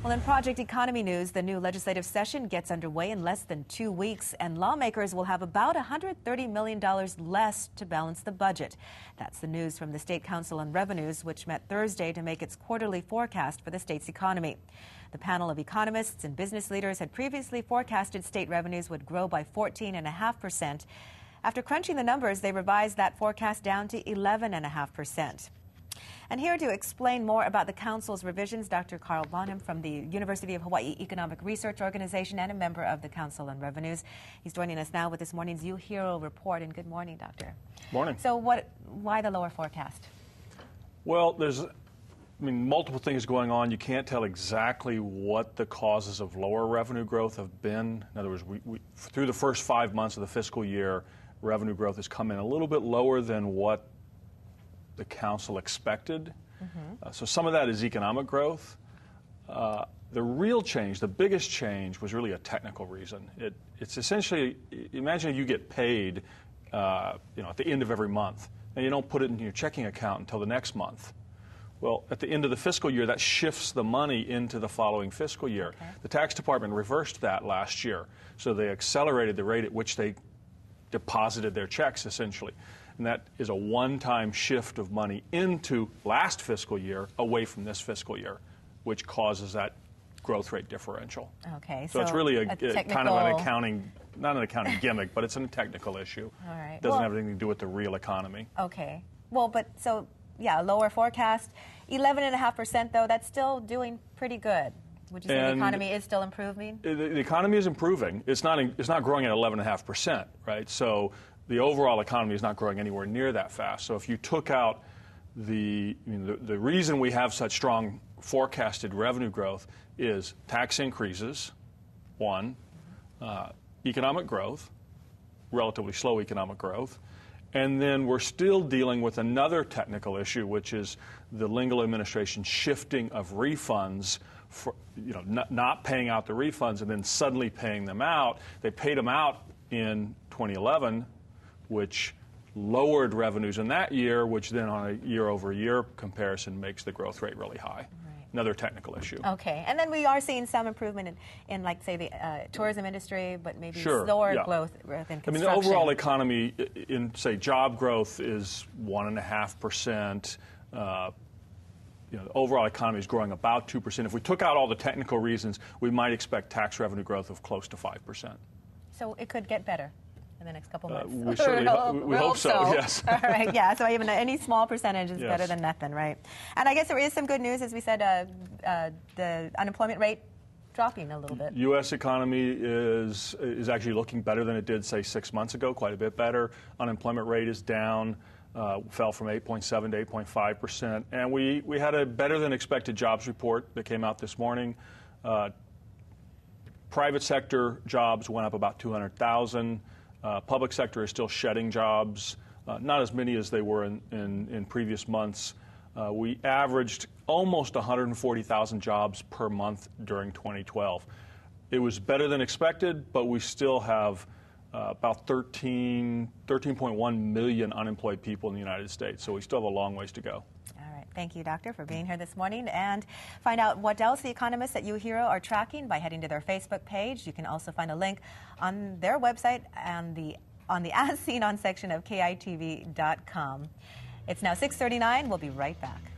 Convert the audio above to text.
Well, in Project Economy news, the new legislative session gets underway in less than 2 weeks, and lawmakers will have about $130 million less to balance the budget. That's the news from the State Council on Revenues, which met Thursday to make its quarterly forecast for the state's economy. The panel of economists and business leaders had previously forecasted state revenues would grow by 14.5%. After crunching the numbers, they revised that forecast down to 11.5%. And here to explain more about the Council's revisions, Dr. Carl Bonham from the University of Hawaii Economic Research Organization and a member of the Council on Revenues. He's joining us now with this morning's UHERO report. And good morning, Doctor. Morning. So why the lower forecast? Well, there's multiple things going on. You can't tell exactly what the causes of lower revenue growth have been. In other words, we through the first 5 months of the fiscal year, revenue growth has come in a little bit lower than what the Council expected. So some of that is economic growth. The real change, the biggest change, was really a technical reason. It's essentially, imagine you get paid at the end of every month, and you don't put it in your checking account until the next month. Well, at the end of the fiscal year, that shifts the money into the following fiscal year. Okay. The tax department reversed that last year, so they accelerated the rate at which they deposited their checks, essentially. And that is a one-time shift of money into last fiscal year away from this fiscal year, which causes that growth rate differential. Okay, so it's really a kind of an accounting, not an accounting gimmick, but it's a technical issue. All right. It doesn't have anything to do with the real economy. Okay. Well, but so, yeah, lower forecast. 11.5% though, that's still doing pretty good. Would you say the economy is still improving? The economy is improving. It's not growing at 11.5%, right? So the overall economy is not growing anywhere near that fast. So if you took out the reason we have such strong forecasted revenue growth is tax increases, one, economic growth, relatively slow economic growth, and then we're still dealing with another technical issue, which is the Lingle administration shifting of refunds, for, not paying out the refunds and then suddenly paying them out. They paid them out in 2011, which lowered revenues in that year, which then on a year-over-year comparison makes the growth rate really high. Right. Another technical issue. Okay, and then we are seeing some improvement in like, say, the tourism industry, but maybe slower growth in construction. The overall economy in, say, job growth is 1.5%. The overall economy is growing about 2%. If we took out all the technical reasons, we might expect tax revenue growth of close to 5%. So it could get better in the next couple months. We certainly we hope so, yes. All right, yeah, so even any small percentage is better than nothing, right? And I guess there is some good news, as we said, the unemployment rate dropping a little bit. U.S. economy is actually looking better than it did, say, 6 months ago, quite a bit better. Unemployment rate is down. Fell from 8.7 to 8.5%, and we had a better than expected jobs report that came out this morning. Private sector jobs went up about 200,000. Public sector is still shedding jobs, not as many as they were in previous months. We averaged almost 140,000 jobs per month during 2012. It was better than expected, but we still have about 13.1 million unemployed people in the United States, so we still have a long ways to go. All right. Thank you, Doctor, for being here this morning. And find out what else the economists at UHERO are tracking by heading to their Facebook page. You can also find a link on their website and on the As Seen On section of KITV.com. It's now 6:39. We'll be right back.